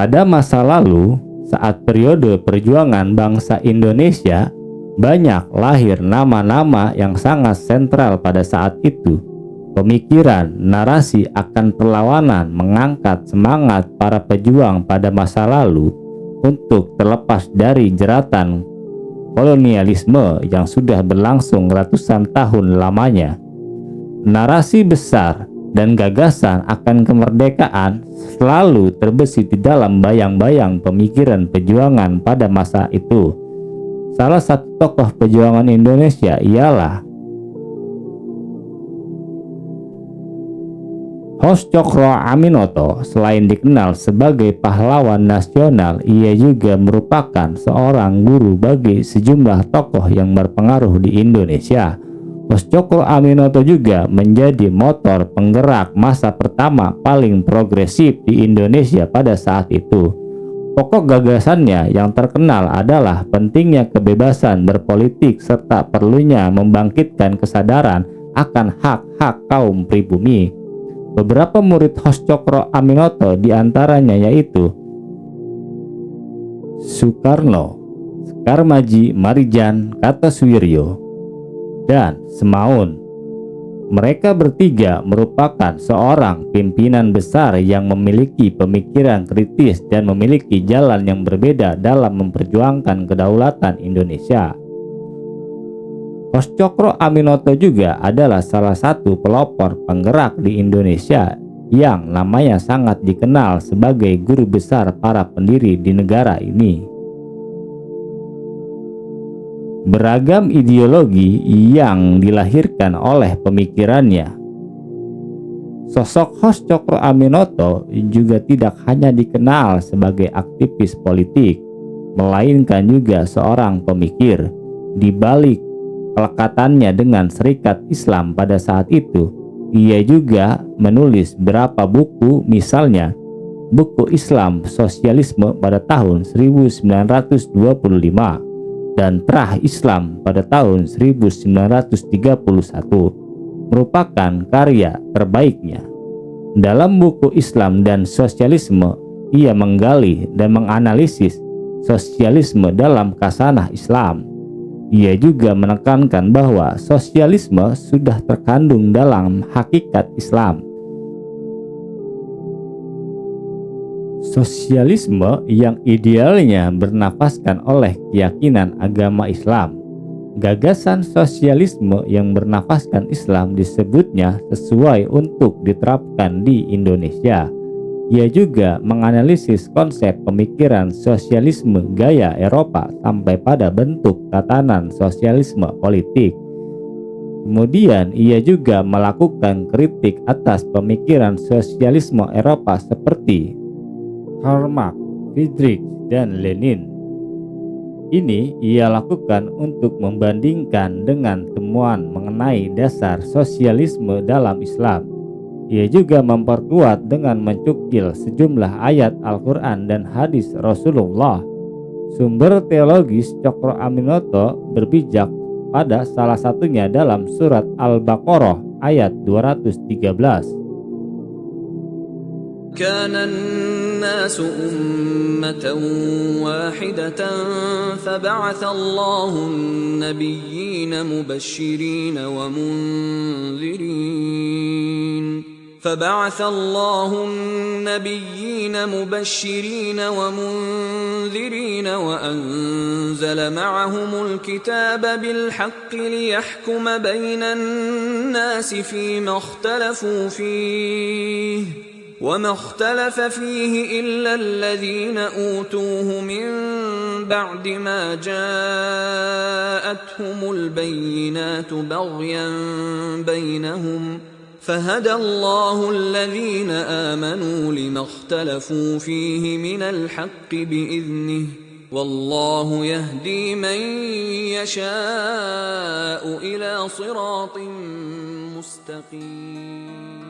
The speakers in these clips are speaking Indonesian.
Pada masa lalu, saat periode perjuangan bangsa Indonesia, banyak lahir nama-nama yang sangat sentral pada saat itu. Pemikiran, narasi akan perlawanan mengangkat semangat para pejuang pada masa lalu untuk terlepas dari jeratan kolonialisme yang sudah berlangsung ratusan tahun lamanya. Narasi besar dan gagasan akan kemerdekaan selalu terbesit di dalam bayang-bayang pemikiran perjuangan pada masa itu. Salah satu tokoh perjuangan Indonesia ialah Hos-Cokro-Aminoto. Selain dikenal sebagai pahlawan nasional, ia juga merupakan seorang guru bagi sejumlah tokoh yang berpengaruh di Indonesia. Hos-Cokro-Aminoto juga menjadi motor penggerak masa pertama paling progresif di Indonesia pada saat itu. Pokok gagasannya yang terkenal adalah pentingnya kebebasan berpolitik serta perlunya membangkitkan kesadaran akan hak-hak kaum pribumi. Beberapa murid Hos-Cokro-Aminoto diantaranya yaitu Soekarno, Sekarmaji Marijan Kartosuwiryo, dan Semaun. Mereka bertiga merupakan seorang pimpinan besar yang memiliki pemikiran kritis dan memiliki jalan yang berbeda dalam memperjuangkan kedaulatan Indonesia. Hos-Cokro-Aminoto juga adalah salah satu pelopor penggerak di Indonesia yang namanya sangat dikenal sebagai guru besar para pendiri di negara ini. Beragam ideologi yang dilahirkan oleh pemikirannya. Sosok Hos-Cokro-Aminoto juga tidak hanya dikenal sebagai aktivis politik, melainkan juga seorang pemikir. Di balik kelekatannya dengan Serikat Islam pada saat itu, ia juga menulis beberapa buku, misalnya buku Islam Sosialisme pada tahun 1925 dan Trah Islam pada tahun 1931 merupakan karya terbaiknya. Dalam buku Islam dan Sosialisme, ia menggali dan menganalisis sosialisme dalam khasanah Islam. Ia juga menekankan bahwa sosialisme sudah terkandung dalam hakikat Islam. Sosialisme yang idealnya bernafaskan oleh keyakinan agama Islam. Gagasan sosialisme yang bernafaskan Islam disebutnya sesuai untuk diterapkan di Indonesia. Ia juga menganalisis konsep pemikiran sosialisme gaya Eropa sampai pada bentuk tatanan sosialisme politik. Kemudian ia juga melakukan kritik atas pemikiran sosialisme Eropa seperti Karl Marx, Friedrich, dan Lenin. Ini ia lakukan untuk membandingkan dengan temuan mengenai dasar sosialisme dalam Islam. Ia juga memperkuat dengan mencukil sejumlah ayat Al-Quran dan hadis Rasulullah. Sumber teologis Cokro-Aminoto berpijak pada salah satunya dalam surat Al-Baqarah ayat 213. Kana an-nasu ummatan wahidatan fab'atha Allahu an-nabiyyina mubasysyirin wa munzirin. فبعث الله النبيين مبشرين ومنذرين وأنزل معهم الكتاب بالحق ليحكم بين الناس فيما اختلفوا فيه وما اختلف فيه إلا الذين أوتوه من بعد ما جاءتهم البينات بغيا بينهم فهدى الله الذين آمنوا لما اختلفوا فيه من الحق بإذنه والله يهدي من يشاء إلى صراط مستقيم.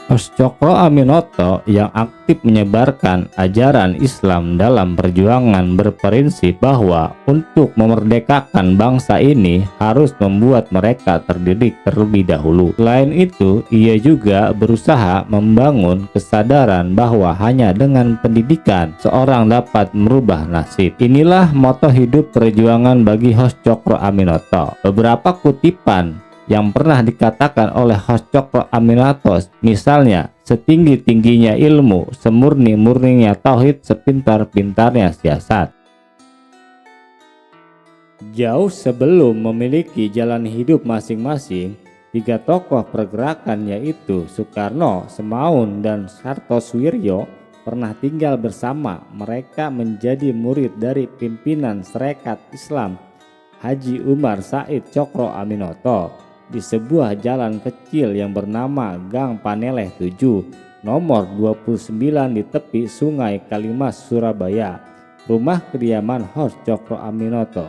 Hos Cokro Aminoto yang aktif menyebarkan ajaran Islam dalam perjuangan berprinsip bahwa untuk memerdekakan bangsa ini harus membuat mereka terdidik terlebih dahulu. Selain itu, ia juga berusaha membangun kesadaran bahwa hanya dengan pendidikan seorang dapat merubah nasib. Inilah moto hidup perjuangan bagi Hos Cokro Aminoto. Beberapa kutipan yang pernah dikatakan oleh Hos Cokro Aminoto, misalnya, setinggi-tingginya ilmu, semurni-murninya tauhid, sepintar-pintarnya siasat. Jauh sebelum memiliki jalan hidup masing-masing, tiga tokoh pergerakan yaitu Soekarno, Semaun, dan Kartosoewirjo pernah tinggal bersama. Mereka menjadi murid dari pimpinan Sarekat Islam Haji Umar Said Cokro Aminoto di sebuah jalan kecil yang bernama Gang Paneleh 7 nomor 29 di tepi Sungai Kalimas, Surabaya, rumah kediaman Hos Cokro Aminoto.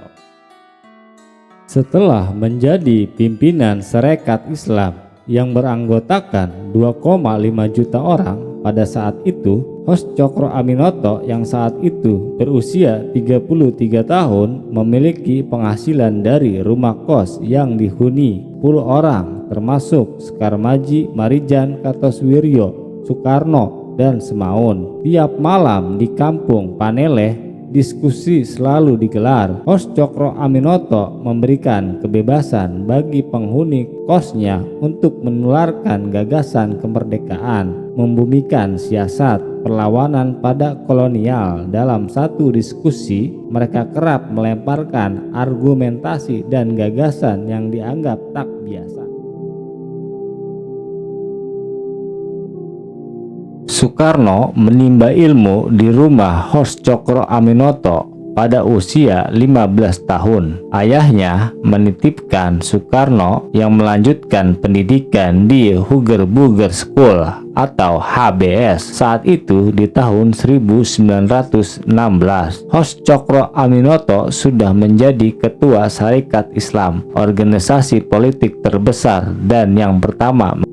Setelah menjadi pimpinan Sarekat Islam yang beranggotakan 2,5 juta orang pada saat itu, Hos Cokro Aminoto yang saat itu berusia 33 tahun memiliki penghasilan dari rumah kos yang dihuni 10 orang termasuk Sekarmaji, Marijan, Kartosoewirjo, Soekarno, dan Semaun. Tiap malam di kampung Paneleh diskusi selalu digelar. Hos Cokro Aminoto memberikan kebebasan bagi penghuni kosnya untuk menularkan gagasan kemerdekaan, membumikan siasat perlawanan pada kolonial. Dalam satu diskusi, mereka kerap melemparkan argumentasi dan gagasan yang dianggap tak biasa. Soekarno menimba ilmu di rumah Hos Cokro Aminoto pada usia 15 tahun. Ayahnya menitipkan Soekarno yang melanjutkan pendidikan di Hugger Burger School atau HBS saat itu di tahun 1916. Hos Cokro Aminoto sudah menjadi ketua Sarekat Islam, organisasi politik terbesar dan yang pertama.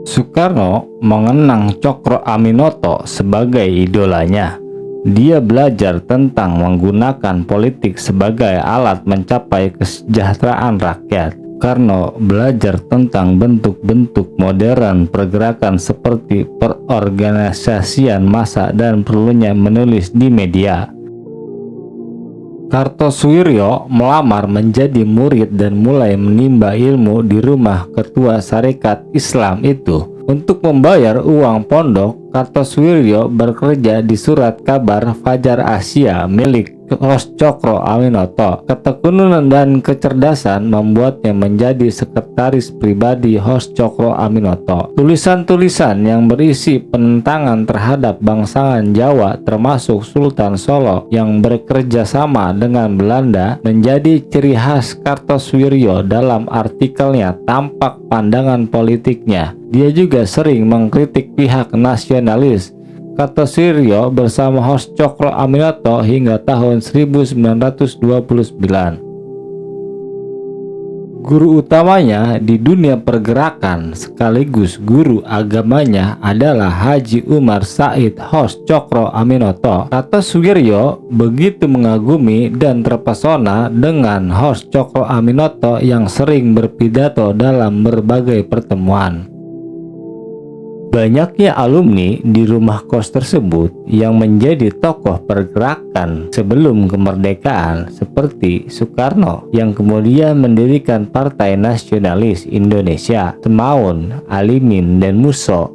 Soekarno mengenang Cokro Aminoto sebagai idolanya. Dia belajar tentang menggunakan politik sebagai alat mencapai kesejahteraan rakyat. Karno belajar tentang bentuk-bentuk modern pergerakan seperti perorganisasian massa dan perlunya menulis di media. Kartosoewirjo melamar menjadi murid dan mulai menimba ilmu di rumah ketua Sarekat Islam itu. Untuk membayar uang pondok, Kartosoewirjo bekerja di surat kabar Fajar Asia milik Hos Cokro Aminoto. Ketekunan dan kecerdasan membuatnya menjadi sekretaris pribadi Hos Cokro Aminoto. Tulisan-tulisan yang berisi penentangan terhadap bangsawan Jawa termasuk Sultan Solo yang bekerja sama dengan Belanda menjadi ciri khas Kartosoewirjo. Dalam artikelnya tampak pandangan politiknya. Dia juga sering mengkritik pihak nasionalis. Kartosoewirjo bersama Hos Cokro Aminoto hingga tahun 1929. Guru utamanya di dunia pergerakan sekaligus guru agamanya adalah Haji Umar Said Hos Cokro Aminoto. Kartosoewirjo begitu mengagumi dan terpesona dengan Hos Cokro Aminoto yang sering berpidato dalam berbagai pertemuan. Banyaknya alumni di rumah kos tersebut yang menjadi tokoh pergerakan sebelum kemerdekaan seperti Soekarno yang kemudian mendirikan Partai Nasionalis Indonesia, Semaun, Alimin, dan Musso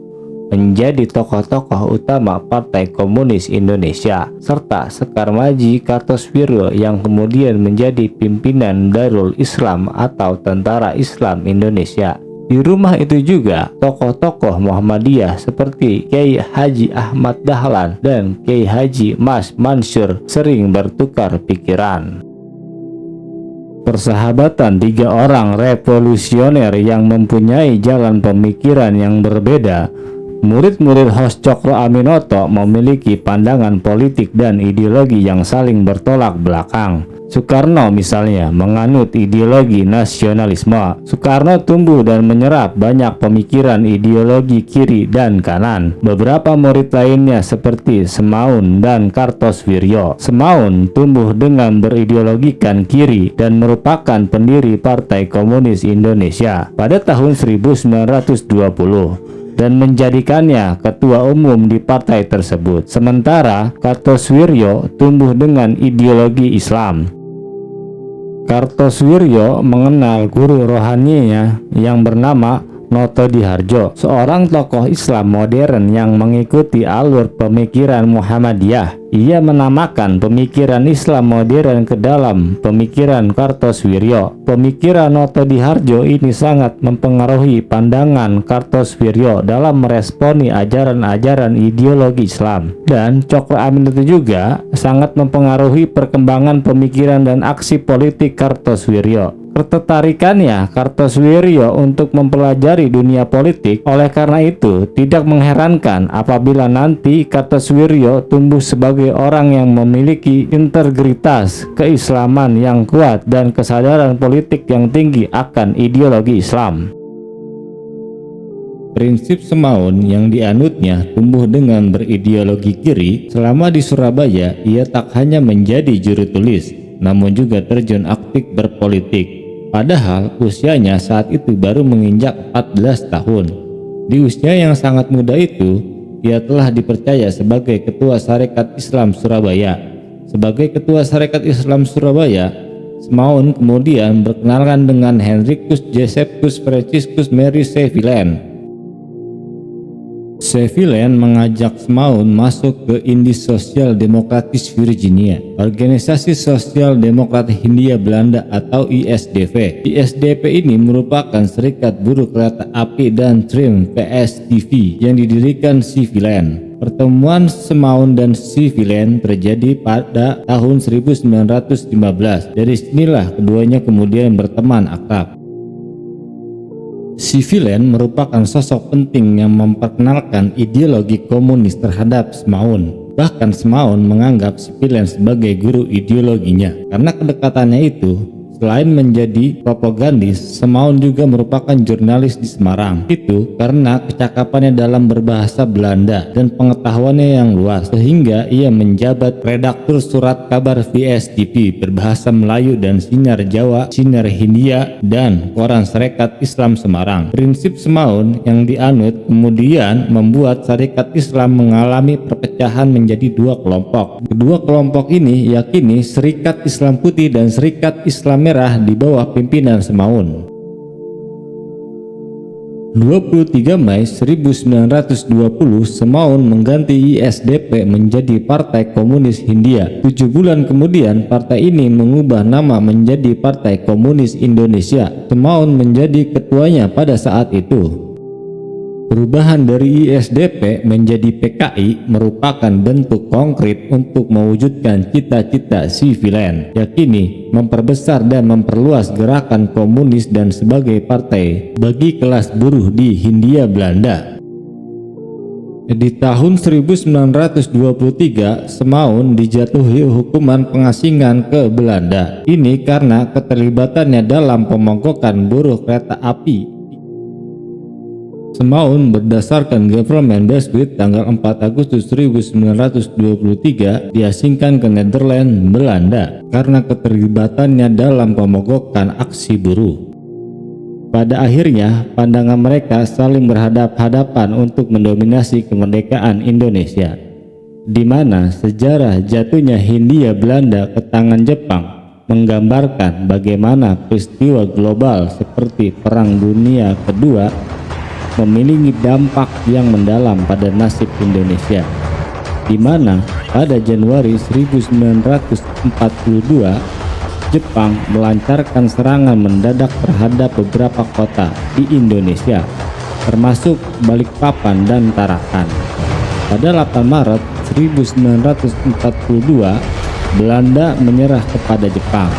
menjadi tokoh-tokoh utama Partai Komunis Indonesia, serta Sekarmaji Kartosoewirjo yang kemudian menjadi pimpinan Darul Islam atau Tentara Islam Indonesia. Di rumah itu juga tokoh-tokoh Muhammadiyah seperti Kiai Haji Ahmad Dahlan dan Kiai Haji Mas Mansur sering bertukar pikiran. Persahabatan tiga orang revolusioner yang mempunyai jalan pemikiran yang berbeda Murid-murid Hos Cokro Aminoto memiliki pandangan politik dan ideologi yang saling bertolak belakang. Soekarno misalnya menganut ideologi nasionalisme. Soekarno tumbuh dan menyerap banyak pemikiran ideologi kiri dan kanan. Beberapa murid lainnya seperti Semaun dan Kartosoewirjo. Semaun tumbuh dengan berideologikan kiri dan merupakan pendiri Partai Komunis Indonesia pada tahun 1920 dan menjadikannya ketua umum di partai tersebut. Sementara Kartosoewirjo tumbuh dengan ideologi Islam. Kartosoewirjo mengenal guru rohaninya yang bernama Noto Dihardjo, seorang tokoh Islam modern yang mengikuti alur pemikiran Muhammadiyah. Ia menamakan pemikiran Islam modern ke dalam pemikiran Kartosoewirjo. Pemikiran Noto Dihardjo ini sangat mempengaruhi pandangan Kartosoewirjo dalam meresponi ajaran-ajaran ideologi Islam. Dan Cokro Aminoto juga sangat mempengaruhi perkembangan pemikiran dan aksi politik Kartosoewirjo. Ketertarikannya Kartosoewirjo untuk mempelajari dunia politik, oleh karena itu tidak mengherankan apabila nanti Kartosoewirjo tumbuh sebagai orang yang memiliki integritas keislaman yang kuat dan kesadaran politik yang tinggi akan ideologi Islam. Prinsip Semaun yang dianutnya tumbuh dengan berideologi kiri. Selama di Surabaya, ia tak hanya menjadi juru tulis, namun juga terjun aktif berpolitik. Padahal usianya saat itu baru menginjak 14 tahun. Di usia yang sangat muda itu, ia telah dipercaya sebagai Ketua Sarekat Islam Surabaya. Sebagai Ketua Sarekat Islam Surabaya, Semaun kemudian berkenalan dengan Henricus Josephus Franciscus Mary Sevilen. Sevilen mengajak Semaun masuk ke Indie Social Democratische Virginia, organisasi sosial demokrat Hindia Belanda atau ISDV. ISDV ini merupakan serikat buruh kereta api dan tram PSTV yang didirikan Sevilen. Pertemuan Semaun dan Sevilen terjadi pada tahun 1915. Dari sinilah keduanya kemudian berteman akrab. Sevilen merupakan sosok penting yang memperkenalkan ideologi komunis terhadap Semaun. Bahkan Semaun menganggap Sevilen sebagai guru ideologinya. Karena kedekatannya itu, selain menjadi propagandis, Semaun juga merupakan jurnalis di Semarang. Itu karena kecakapannya dalam berbahasa Belanda dan pengetahuannya yang luas, sehingga ia menjabat redaktur surat kabar VSTP berbahasa Melayu dan Sinar Jawa, Sinar Hindia, dan Koran Sarekat Islam Semarang. Prinsip Semaun yang dianut kemudian membuat Sarekat Islam mengalami perpecahan menjadi dua kelompok. Kedua kelompok ini yakini Serikat Islam Putih dan Serikat Islam Merah di bawah pimpinan Semaun. 23 Mei 1920, Semaun mengganti ISDP menjadi Partai Komunis Hindia. 7 bulan kemudian, partai ini mengubah nama menjadi Partai Komunis Indonesia. Semaun menjadi ketuanya pada saat itu. Perubahan dari ISDP menjadi PKI merupakan bentuk konkret untuk mewujudkan cita-cita Sevilen, yakni memperbesar dan memperluas gerakan komunis dan sebagai partai bagi kelas buruh di Hindia Belanda. Di tahun 1923, Semaun dijatuhi hukuman pengasingan ke Belanda. Ini karena keterlibatannya dalam pemogokan buruh kereta api. Semaun berdasarkan Government Besluit tanggal 4 Agustus 1923 diasingkan ke Nederland, Belanda karena keterlibatannya dalam pemogokan aksi buruh. Pada akhirnya, pandangan mereka saling berhadap-hadapan untuk mendominasi kemerdekaan Indonesia, di mana sejarah jatuhnya Hindia Belanda ke tangan Jepang menggambarkan bagaimana peristiwa global seperti Perang Dunia Kedua memiliki dampak yang mendalam pada nasib Indonesia, di mana pada Januari 1942 Jepang melancarkan serangan mendadak terhadap beberapa kota di Indonesia, termasuk Balikpapan dan Tarakan. Pada 8 Maret 1942, Belanda menyerah kepada Jepang.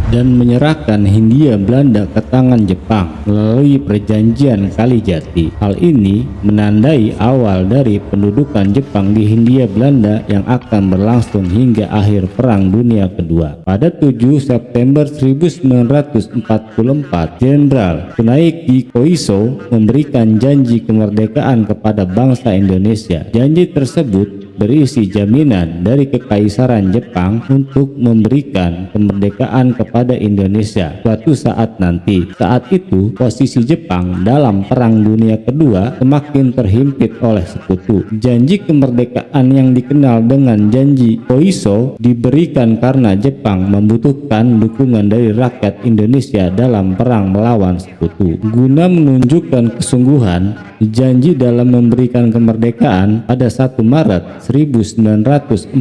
dan menyerahkan Hindia Belanda ke tangan Jepang melalui Perjanjian Kalijati. Hal ini menandai awal dari pendudukan Jepang di Hindia Belanda yang akan berlangsung hingga akhir Perang Dunia Kedua. Pada 7 September 1944, Jenderal Tsunaiki Koiso memberikan janji kemerdekaan kepada bangsa Indonesia. Janji tersebut berisi jaminan dari Kekaisaran Jepang untuk memberikan kemerdekaan kepada Indonesia suatu saat nanti. Saat itu, posisi Jepang dalam Perang Dunia Kedua semakin terhimpit oleh sekutu. Janji kemerdekaan yang dikenal dengan janji Koiso diberikan karena Jepang membutuhkan dukungan dari rakyat Indonesia dalam perang melawan sekutu. Guna menunjukkan kesungguhan janji dalam memberikan kemerdekaan, pada 1 Maret 1945,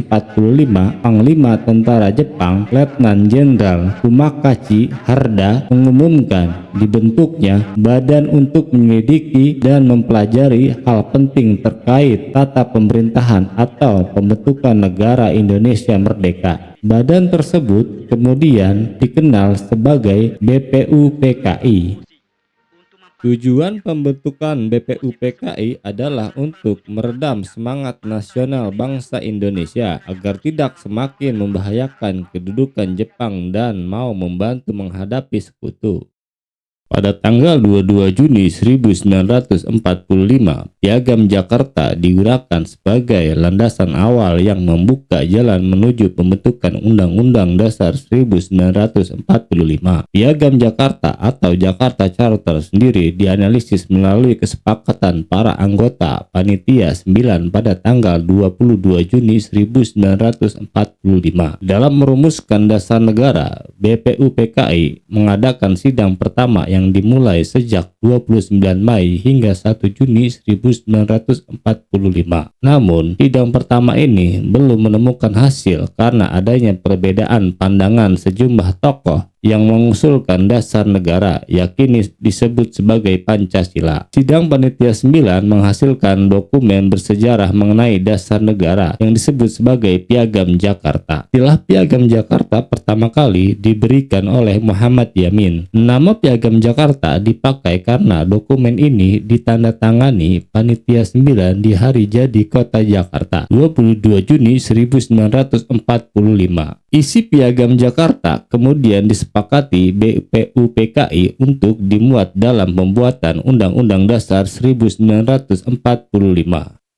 Panglima Tentara Jepang Letnan Jenderal Kumakachi Harda mengumumkan dibentuknya badan untuk menyelidiki dan mempelajari hal penting terkait tata pemerintahan atau pembentukan negara Indonesia Merdeka. Badan tersebut kemudian dikenal sebagai BPUPKI. Tujuan pembentukan BPUPKI adalah untuk meredam semangat nasional bangsa Indonesia agar tidak semakin membahayakan kedudukan Jepang dan mau membantu menghadapi sekutu. Pada tanggal 22 Juni 1945, Piagam Jakarta digunakan sebagai landasan awal yang membuka jalan menuju pembentukan Undang-Undang Dasar 1945. Piagam Jakarta atau Jakarta Charter sendiri dianalisis melalui kesepakatan para anggota Panitia 9 pada tanggal 22 Juni 1945. Dalam merumuskan dasar negara, BPUPKI mengadakan sidang pertama yang dimulai sejak 29 Mei hingga 1 Juni 1945. Namun, sidang pertama ini belum menemukan hasil karena adanya perbedaan pandangan sejumlah tokoh yang mengusulkan dasar negara, yakni disebut sebagai Pancasila. Sidang Panitia 9 menghasilkan dokumen bersejarah mengenai dasar negara yang disebut sebagai Piagam Jakarta. Istilah Piagam Jakarta pertama kali diberikan oleh Muhammad Yamin. Nama Piagam Jakarta dipakai karena dokumen ini ditandatangani Panitia 9 di hari jadi kota Jakarta, 22 Juni 1945. Isi Piagam Jakarta kemudian disepakati BPUPKI untuk dimuat dalam pembuatan Undang-Undang Dasar 1945.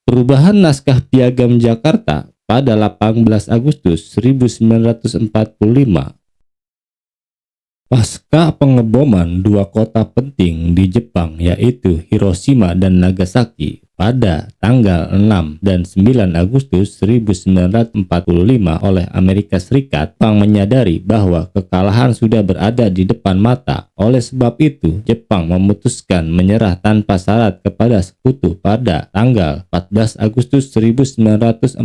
Perubahan naskah Piagam Jakarta pada 18 Agustus 1945. Pasca pengeboman dua kota penting di Jepang yaitu Hiroshima dan Nagasaki pada tanggal 6 dan 9 Agustus 1945 oleh Amerika Serikat, Jepang menyadari bahwa kekalahan sudah berada di depan mata. Oleh sebab itu, Jepang memutuskan menyerah tanpa syarat kepada sekutu pada tanggal 14 Agustus 1945.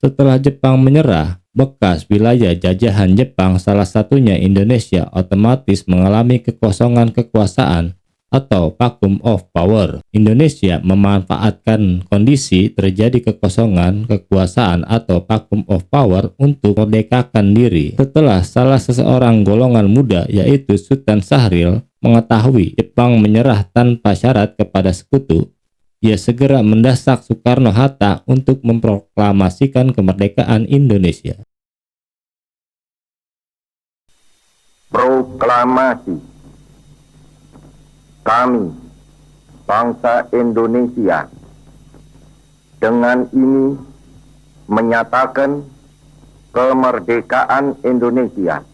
Setelah Jepang menyerah, bekas wilayah jajahan Jepang, salah satunya Indonesia, otomatis mengalami kekosongan kekuasaan atau vacuum of power. Indonesia memanfaatkan kondisi terjadi kekosongan kekuasaan atau vacuum of power untuk merdekakan diri. Setelah salah seseorang golongan muda yaitu Sultan Syahrir mengetahui Jepang menyerah tanpa syarat kepada sekutu, ia segera mendesak Soekarno-Hatta untuk memproklamasikan kemerdekaan Indonesia. Proklamasi. Kami, bangsa Indonesia, dengan ini menyatakan kemerdekaan Indonesia.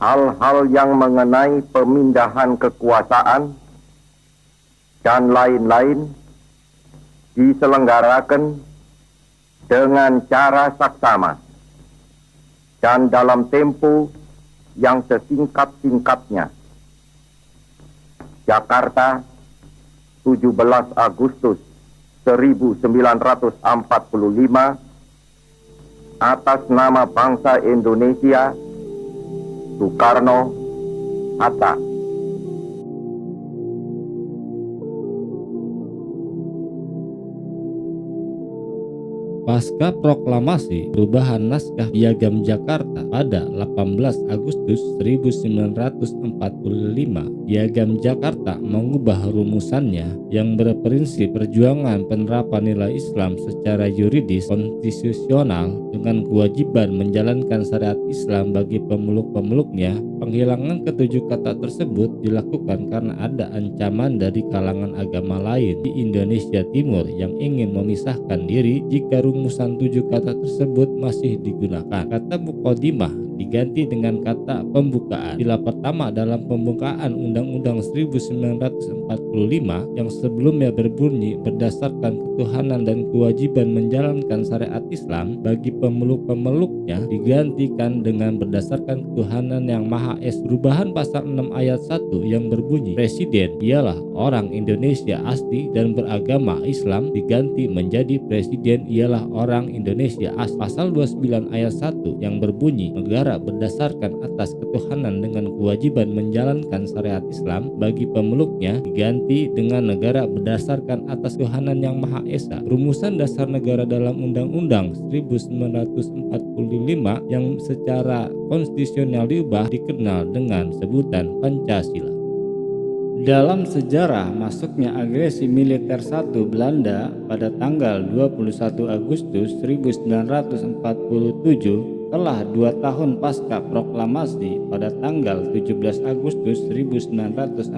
Hal-hal yang mengenai pemindahan kekuasaan dan lain-lain diselenggarakan dengan cara saksama dan dalam tempo yang sesingkat-singkatnya. Jakarta, 17 Agustus 1945, atas nama bangsa Indonesia, Soekarno-Hatta. Pasca proklamasi perubahan naskah Piagam Jakarta pada 18 Agustus 1945, Piagam Jakarta mengubah rumusannya yang berprinsip perjuangan penerapan nilai Islam secara yuridis konstitusional dengan kewajiban menjalankan syariat Islam bagi pemeluk-pemeluknya. Penghilangan ketujuh kata tersebut dilakukan karena ada ancaman dari kalangan agama lain di Indonesia Timur yang ingin memisahkan diri jika rumusan tujuh kata tersebut masih digunakan. Kata muqaddimah diganti dengan kata pembukaan. Sila pertama dalam pembukaan Undang-Undang 1945 yang sebelumnya berbunyi berdasarkan ketuhanan dan kewajiban menjalankan syariat Islam bagi pemeluk-pemeluknya digantikan dengan berdasarkan ketuhanan yang Maha Esa. Perubahan pasal 6 ayat 1 yang berbunyi Presiden ialah orang Indonesia asli dan beragama Islam diganti menjadi Presiden ialah orang Indonesia asli. Pasal 29 ayat 1 yang berbunyi negara berdasarkan atas ketuhanan dengan kewajiban menjalankan syariat Islam bagi pemeluknya diganti dengan negara berdasarkan atas ketuhanan yang Maha Esa. Rumusan dasar negara dalam Undang-Undang 1945 yang secara konstitusional diubah dikenal dengan sebutan Pancasila. Dalam sejarah masuknya agresi militer satu Belanda pada tanggal 21 Agustus 1947 telah 2 tahun pasca proklamasi pada tanggal 17 Agustus 1945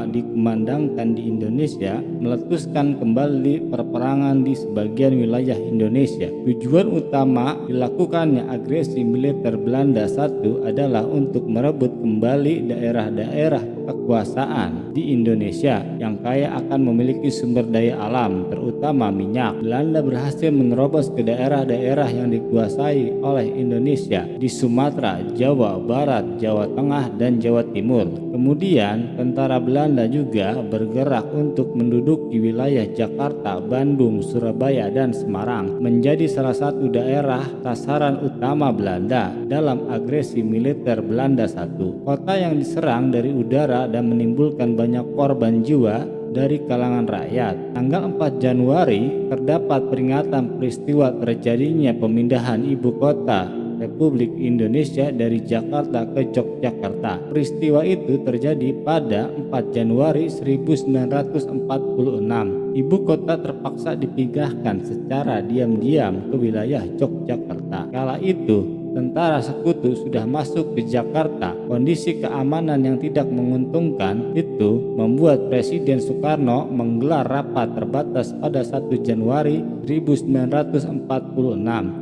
dikumandangkan di Indonesia meletuskan kembali perperangan di sebagian wilayah Indonesia. Tujuan utama dilakukannya agresi militer Belanda satu adalah untuk merebut kembali daerah-daerah kekuasaan di Indonesia yang kaya akan memiliki sumber daya alam terutama minyak. Belanda berhasil menerobos ke daerah-daerah yang dikuasai oleh Indonesia di Sumatera, Jawa Barat, Jawa Tengah, dan Jawa Timur. Kemudian tentara Belanda juga bergerak untuk menduduki wilayah Jakarta, Bandung, Surabaya, dan Semarang menjadi salah satu daerah sasaran utama Belanda dalam agresi militer Belanda satu. Kota yang diserang dari udara dan menimbulkan banyak korban jiwa dari kalangan rakyat. Tanggal 4 Januari terdapat peringatan peristiwa terjadinya pemindahan ibu kota Republik Indonesia dari Jakarta ke Yogyakarta. Peristiwa itu terjadi pada 4 Januari 1946. Ibu kota terpaksa dipindahkan secara diam-diam ke wilayah Yogyakarta. Kala itu tentara sekutu sudah masuk ke Jakarta. Kondisi keamanan yang tidak menguntungkan itu membuat Presiden Soekarno menggelar rapat terbatas pada 1 Januari 1946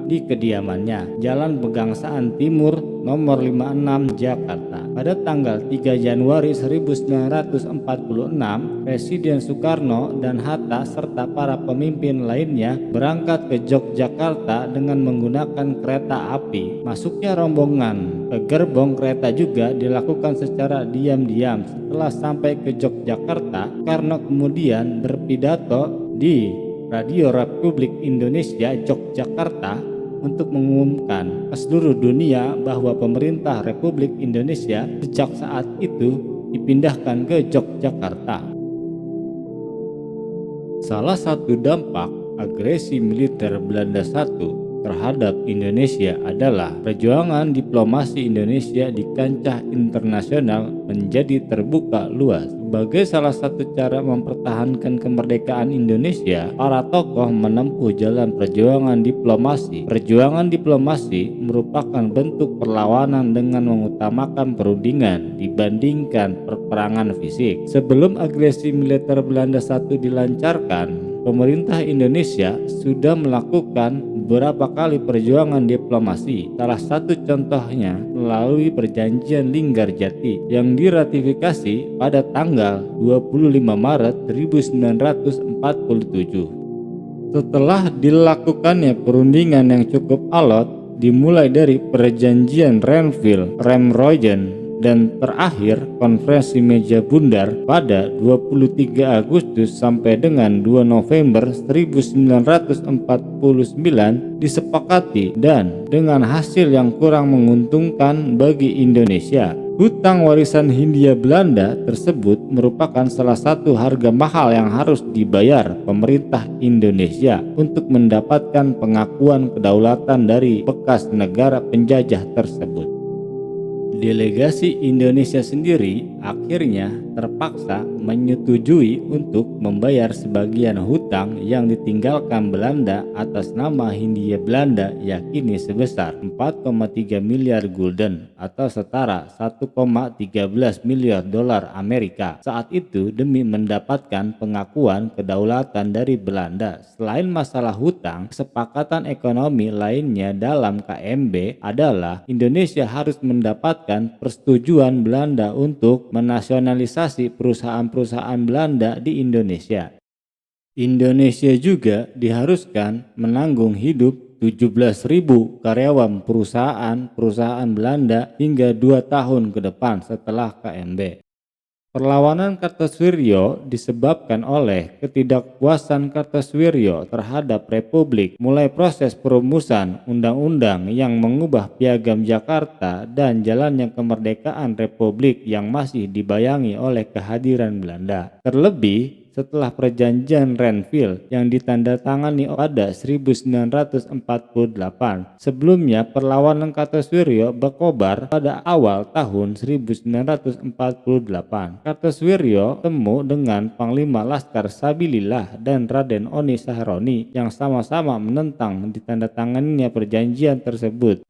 di kediamannya, Jalan Pegangsaan Timur nomor 56 Jakarta. Pada tanggal 3 Januari 1946, Presiden Soekarno dan Hatta serta para pemimpin lainnya berangkat ke Yogyakarta dengan menggunakan kereta api. Masuknya rombongan ke gerbong kereta juga dilakukan secara diam-diam. Setelah sampai ke Yogyakarta, Soekarno kemudian berpidato di Radio Republik Indonesia Yogyakarta untuk mengumumkan ke seluruh dunia bahwa pemerintah Republik Indonesia sejak saat itu dipindahkan ke Yogyakarta. Salah satu dampak agresi militer Belanda satu terhadap Indonesia adalah perjuangan diplomasi Indonesia di kancah internasional menjadi terbuka luas. Sebagai salah satu cara mempertahankan kemerdekaan Indonesia, para tokoh menempuh jalan perjuangan diplomasi. Perjuangan diplomasi merupakan bentuk perlawanan dengan mengutamakan perundingan dibandingkan peperangan fisik. Sebelum agresi militer Belanda satu dilancarkan, pemerintah Indonesia sudah melakukan beberapa kali perjuangan diplomasi. Salah satu contohnya melalui perjanjian Linggarjati yang diratifikasi pada tanggal 25 Maret 1947. Setelah dilakukannya perundingan yang cukup alot, dimulai dari perjanjian Renville-Ramroyen dan terakhir konferensi meja bundar pada 23 Agustus sampai dengan 2 November 1949 disepakati dan dengan hasil yang kurang menguntungkan bagi Indonesia. Hutang warisan Hindia Belanda tersebut merupakan salah satu harga mahal yang harus dibayar pemerintah Indonesia untuk mendapatkan pengakuan kedaulatan dari bekas negara penjajah tersebut. Delegasi Indonesia sendiri akhirnya terpaksa menyetujui untuk membayar sebagian hutang yang ditinggalkan Belanda atas nama Hindia Belanda, yakni sebesar 4,3 miliar gulden atau setara 1,13 miliar dolar Amerika saat itu demi mendapatkan pengakuan kedaulatan dari Belanda. Selain masalah hutang, kesepakatan ekonomi lainnya dalam KMB adalah Indonesia harus mendapatkan persetujuan Belanda untuk menasionalisasi perusahaan-perusahaan Belanda di Indonesia. Indonesia juga diharuskan menanggung hidup 17.000 karyawan perusahaan Belanda hingga 2 tahun ke depan setelah KMB. Perlawanan Kartosoewirjo disebabkan oleh ketidakpuasan Kartosoewirjo terhadap Republik, mulai proses perumusan undang-undang yang mengubah Piagam Jakarta dan jalannya kemerdekaan Republik yang masih dibayangi oleh kehadiran Belanda. Terlebih setelah perjanjian Renville yang ditandatangani pada 1948. Sebelumnya perlawanan Kartosoewirjo berkobar pada awal tahun 1948. Kartosoewirjo temu dengan Panglima Laskar Sabilillah dan Raden Oni Sahroni yang sama-sama menentang ditandatanganinya perjanjian tersebut.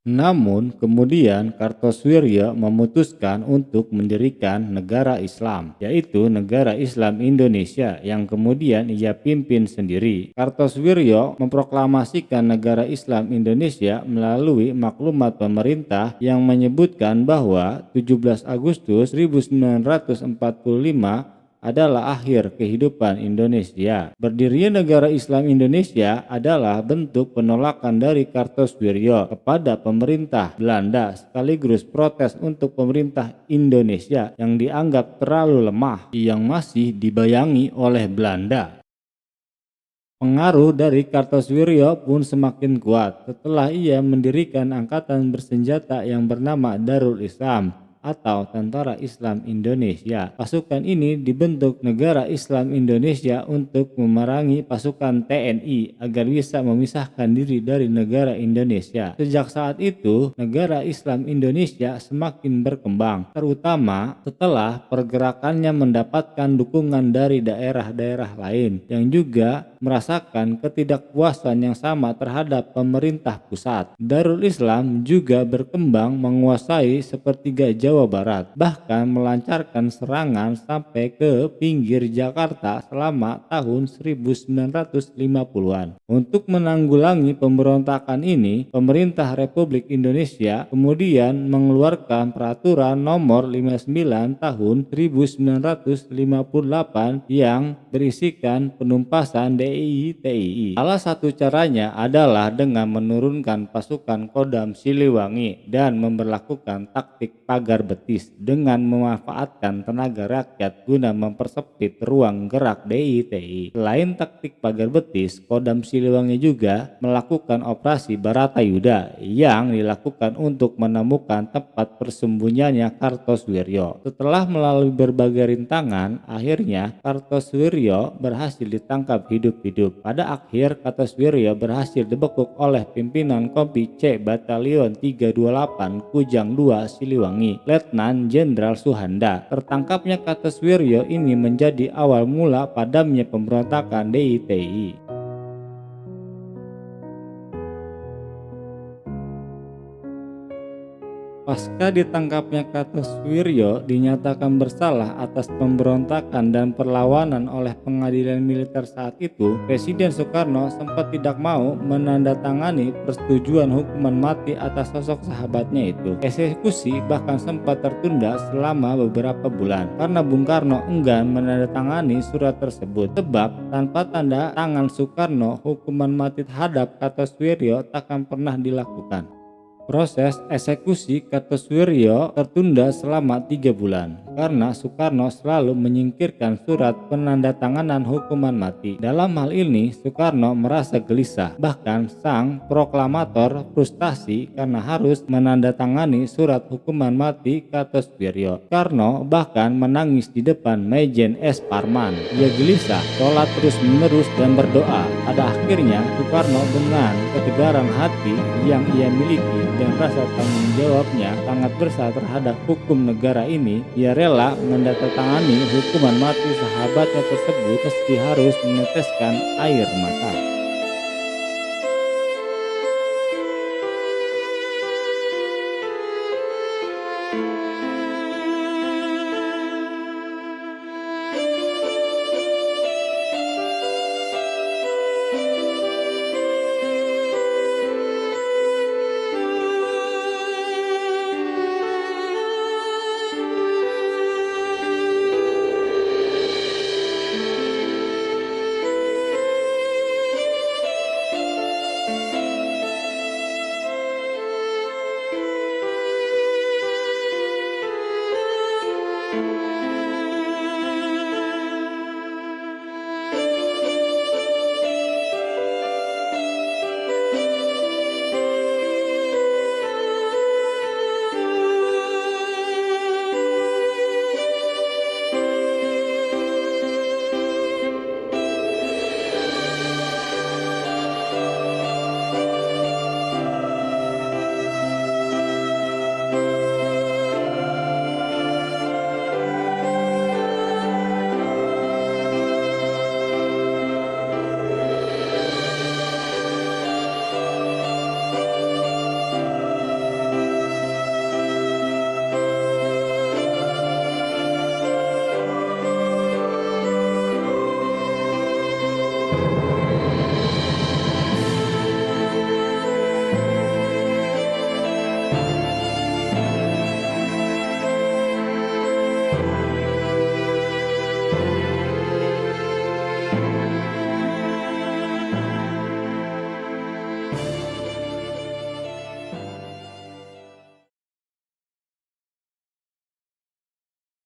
Namun kemudian Kartosoewirjo memutuskan untuk mendirikan negara Islam, yaitu Negara Islam Indonesia yang kemudian ia pimpin sendiri. Kartosoewirjo memproklamasikan Negara Islam Indonesia melalui maklumat pemerintah yang menyebutkan bahwa 17 Agustus 1945 adalah akhir kehidupan Indonesia. Berdirinya Negara Islam Indonesia adalah bentuk penolakan dari Kartosoewirjo kepada pemerintah Belanda sekaligus protes untuk pemerintah Indonesia yang dianggap terlalu lemah yang masih dibayangi oleh Belanda. Pengaruh dari Kartosoewirjo pun semakin kuat setelah ia mendirikan angkatan bersenjata yang bernama Darul Islam atau Tentara Islam Indonesia. Pasukan ini dibentuk Negara Islam Indonesia untuk memerangi pasukan TNI agar bisa memisahkan diri dari negara Indonesia. Sejak saat itu, Negara Islam Indonesia semakin berkembang, terutama setelah pergerakannya mendapatkan dukungan dari daerah-daerah lain yang juga merasakan ketidakpuasan yang sama terhadap pemerintah pusat. Darul Islam juga berkembang menguasai sepertiga Jawa Barat, bahkan melancarkan serangan sampai ke pinggir Jakarta selama tahun 1950-an. Untuk menanggulangi pemberontakan ini, pemerintah Republik Indonesia kemudian mengeluarkan peraturan nomor 59 tahun 1958 yang berisikan penumpasan DII-TII. Salah satu caranya adalah dengan menurunkan pasukan Kodam Siliwangi dan memberlakukan taktik pagar betis dengan memanfaatkan tenaga rakyat guna mempersempit ruang gerak DII-TII. Selain taktik pagar betis, Kodam Siliwangi juga melakukan operasi Baratayuda yang dilakukan untuk menemukan tempat persembunyiannya Kartosoewirjo. Setelah melalui berbagai rintangan, akhirnya Kartosoewirjo berhasil ditangkap hidup-hidup. Pada akhir, Kartosoewirjo berhasil dibekuk oleh pimpinan Kompi C Batalion 328 Kujang II Siliwangi, Letnan Jenderal Suhanda. Tertangkapnya Kartosoewirjo ini menjadi awal mula padamnya pemberontakan DII-TII. Pasca ditangkapnya Kartosoewirjo dinyatakan bersalah atas pemberontakan dan perlawanan oleh pengadilan militer saat itu, Presiden Soekarno sempat tidak mau menandatangani persetujuan hukuman mati atas sosok sahabatnya itu. Eksekusi bahkan sempat tertunda selama beberapa bulan karena Bung Karno enggan menandatangani surat tersebut, sebab tanpa tanda tangan Soekarno hukuman mati terhadap Kartosoewirjo takkan pernah dilakukan. Proses eksekusi Kartosoewirjo tertunda selama 3 bulan karena Soekarno selalu menyingkirkan surat penandatanganan hukuman mati. Dalam hal ini Soekarno merasa gelisah, bahkan sang proklamator frustasi karena harus menandatangani surat hukuman mati Kartosoewirjo. Soekarno bahkan menangis di depan Majen S. Parman. Ia gelisah, sholat terus-menerus dan berdoa. Pada akhirnya Soekarno dengan ketegaran hati yang ia miliki dan rasa tanggung jawabnya sangat besar terhadap hukum negara ini, ia rela menandatangani hukuman mati sahabatnya tersebut meski harus meneteskan air mata.